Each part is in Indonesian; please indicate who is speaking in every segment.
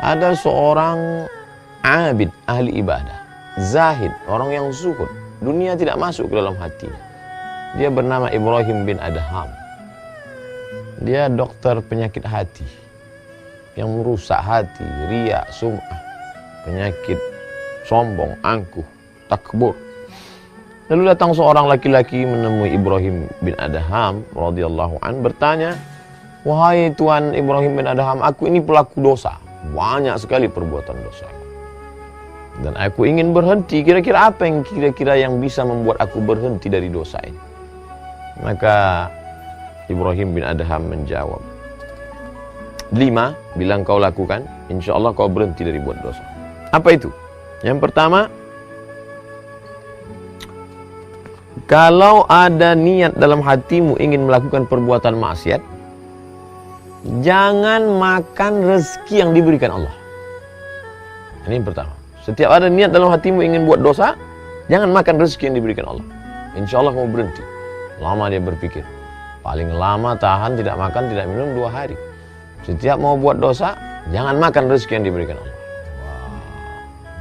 Speaker 1: Ada seorang abid, ahli ibadah, zahid, orang yang zuhud. Dunia tidak masuk ke dalam hatinya. Dia bernama Ibrahim bin Adham. Dia dokter penyakit hati yang merusak hati, riya, sum'ah, penyakit sombong, angkuh, takbur. Lalu datang seorang laki-laki menemui Ibrahim bin Adham radhiyallahu an, bertanya, "Wahai Tuan Ibrahim bin Adham, aku ini pelaku dosa. Banyak sekali perbuatan dosa. Dan aku ingin berhenti. Kira-kira apa yang kira-kira bisa membuat aku berhenti dari dosa ini?" Maka Ibrahim bin Adham menjawab, 5 bilang kau lakukan, insya Allah kau berhenti dari buat dosa. Apa itu? Yang pertama, kalau ada niat dalam hatimu ingin melakukan perbuatan maksiat, jangan makan rezeki yang diberikan Allah. Ini yang pertama. Setiap ada niat dalam hatimu ingin buat dosa, jangan makan rezeki yang diberikan Allah. Insya Allah kamu berhenti. Lama dia berpikir. Paling lama tahan tidak makan, tidak minum 2 hari. Setiap mau buat dosa, jangan makan rezeki yang diberikan Allah. Wah,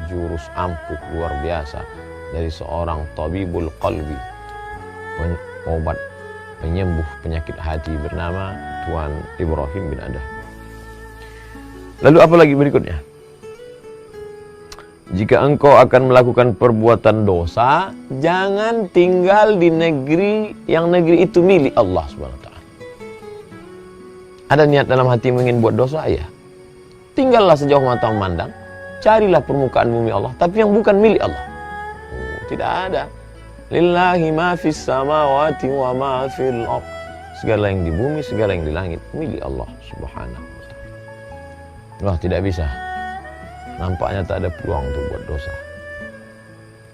Speaker 1: jurus ampuh luar biasa dari seorang tabibul qalbi, obat penyembuh penyakit hati bernama Tuan Ibrahim bin Adham. Lalu apa lagi berikutnya? Jika engkau akan melakukan perbuatan dosa, jangan tinggal di negeri yang negeri itu milik Allah Subhanahu wa taala. Ada niat dalam hatimu ingin buat dosa, ya. Tinggallah sejauh mata memandang, carilah permukaan bumi Allah, tapi yang bukan milik Allah. Tidak ada. Lillahi ma fis samawati wa ma fil ardh. Segala yang di bumi, segala yang di langit milik Allah Subhanahu wa taala. Wah, tidak bisa. Nampaknya tak ada peluang untuk buat dosa.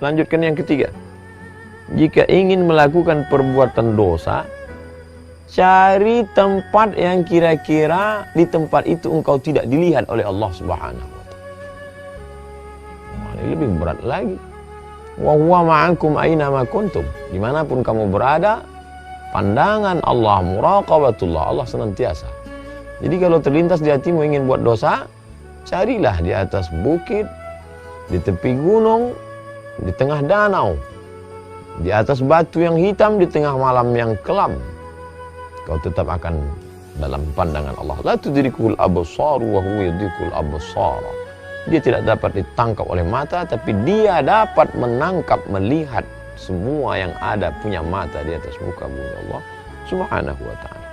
Speaker 1: Lanjutkan yang ketiga. Jika ingin melakukan perbuatan dosa, cari tempat yang kira-kira di tempat itu engkau tidak dilihat oleh Allah Subhanahu wa taala. Ini lebih berat lagi. Wa huwa ma'akum aina ma kuntum. Dimanapun kamu berada, pandangan Allah, muraqabatullah, Allah senantiasa. Jadi kalau terlintas di hatimu ingin buat dosa, carilah di atas bukit, di tepi gunung, di tengah danau, di atas batu yang hitam, di tengah malam yang kelam. Kau tetap akan dalam pandangan Allah. La tudrikul absar wa huwa yudrikul absar. Dia tidak dapat ditangkap oleh mata, tapi dia dapat menangkap, melihat semua yang ada, punya mata di atas muka bumi Allah Subhanahu wa taala.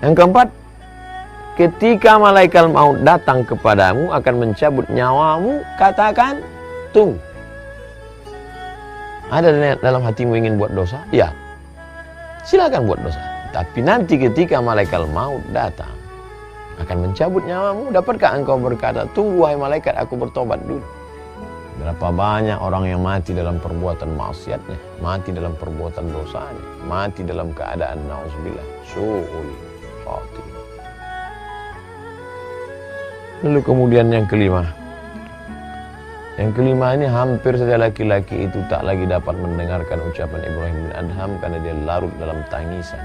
Speaker 1: Yang keempat, ketika malaikat maut datang kepadamu akan mencabut nyawamu, katakan, tunggu. Ada dalam hatimu ingin buat dosa? Ya, silakan buat dosa. Tapi nanti ketika malaikat maut datang akan mencabut nyawamu, dapatkah engkau berkata, tunggu wahai malaikat, aku bertobat dulu. Berapa banyak orang yang mati dalam perbuatan maksiatnya, mati dalam perbuatan dosanya, mati dalam keadaan na'udzubillah su'ul khatimah. Lalu kemudian yang kelima. Yang kelima ini hampir saja laki-laki itu tak lagi dapat mendengarkan ucapan Ibrahim bin Adham karena dia larut dalam tangisan.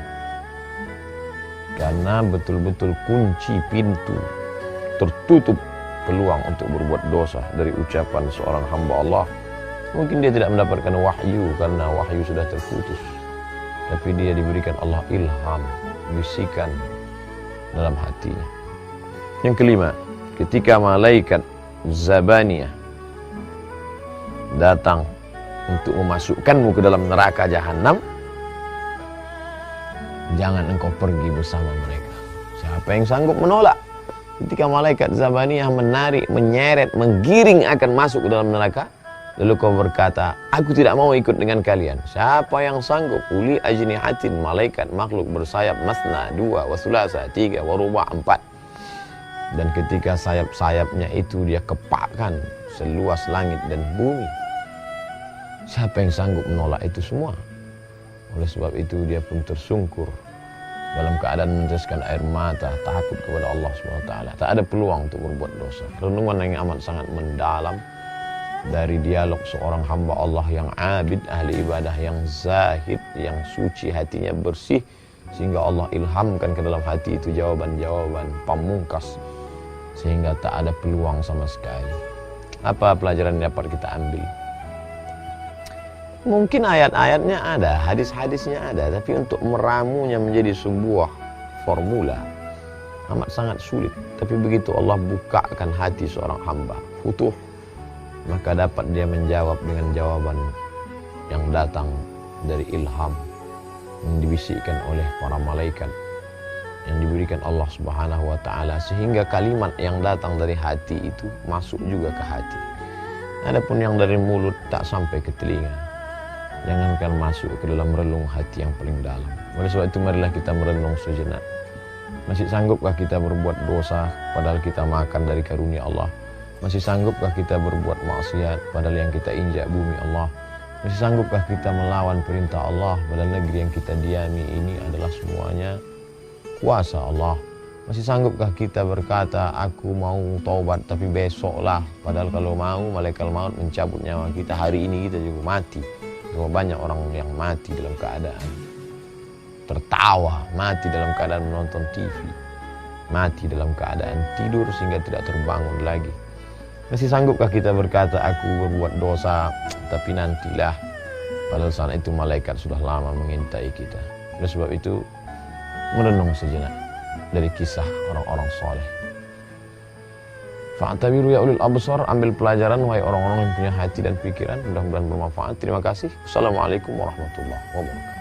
Speaker 1: Karena betul-betul kunci pintu, tertutup peluang untuk berbuat dosa dari ucapan seorang hamba Allah. Mungkin dia tidak mendapatkan wahyu karena wahyu sudah terputus. Tapi dia diberikan Allah ilham, bisikan dalam hatinya. Yang kelima, ketika malaikat Zabaniyah datang untuk memasukkanmu ke dalam neraka jahanam, jangan engkau pergi bersama mereka. Siapa yang sanggup menolak? Ketika malaikat Zabaniyah menarik, menyeret, menggiring akan masuk ke dalam neraka, lalu kau berkata, aku tidak mau ikut dengan kalian. Siapa yang sanggup? Uli ajnihatin, malaikat makhluk bersayap, masna, 2, wa sulasa, 3, wa ruba', 4. Dan ketika sayap-sayapnya itu dia kepakkan seluas langit dan bumi, siapa yang sanggup menolak itu semua? Oleh sebab itu dia pun tersungkur dalam keadaan meneteskan air mata, takut kepada Allah SWT. Tak ada peluang untuk berbuat dosa. Renungan yang amat sangat mendalam dari dialog seorang hamba Allah yang abid, ahli ibadah, yang zahid, yang suci, hatinya bersih, sehingga Allah ilhamkan ke dalam hati itu jawaban-jawaban pamungkas, sehingga tak ada peluang sama sekali. Apa pelajaran yang dapat kita ambil? Mungkin ayat-ayatnya ada, hadis-hadisnya ada, tapi untuk meramunya menjadi sebuah formula amat sangat sulit. Tapi begitu Allah bukakan hati seorang hamba, futuh, maka dapat dia menjawab dengan jawaban yang datang dari ilham yang dibisikkan oleh para malaikat, yang diberikan Allah Subhanahu wa ta'ala, sehingga kalimat yang datang dari hati itu masuk juga ke hati. Adapun yang dari mulut tak sampai ke telinga, jangankan masuk ke dalam relung hati yang paling dalam. Oleh sebab itu marilah kita merenung sejenak. Masih sanggupkah kita berbuat dosa padahal kita makan dari karunia Allah? Masih sanggupkah kita berbuat maksiat padahal yang kita injak bumi Allah? Masih sanggupkah kita melawan perintah Allah padahal negeri yang kita diami ini adalah semuanya kuasa Allah? Masih sanggupkah kita berkata, aku mau taubat tapi besoklah, padahal kalau mau malaikat maut mencabut nyawa kita hari ini, kita juga mati. Bahwa banyak orang yang mati dalam keadaan tertawa, mati dalam keadaan menonton TV, mati dalam keadaan tidur sehingga tidak terbangun lagi. Masih sanggupkah kita berkata, aku berbuat dosa tapi nantilah, padahal saat itu malaikat sudah lama mengintai kita. Oleh sebab itu merenung sejenak dari kisah orang-orang soleh. Fa'tabiru ya ulil absar, ambil pelajaran wahai orang-orang yang punya hati dan pikiran. Mudah-mudahan bermanfaat. Terima kasih. Assalamualaikum warahmatullahi wabarakatuh.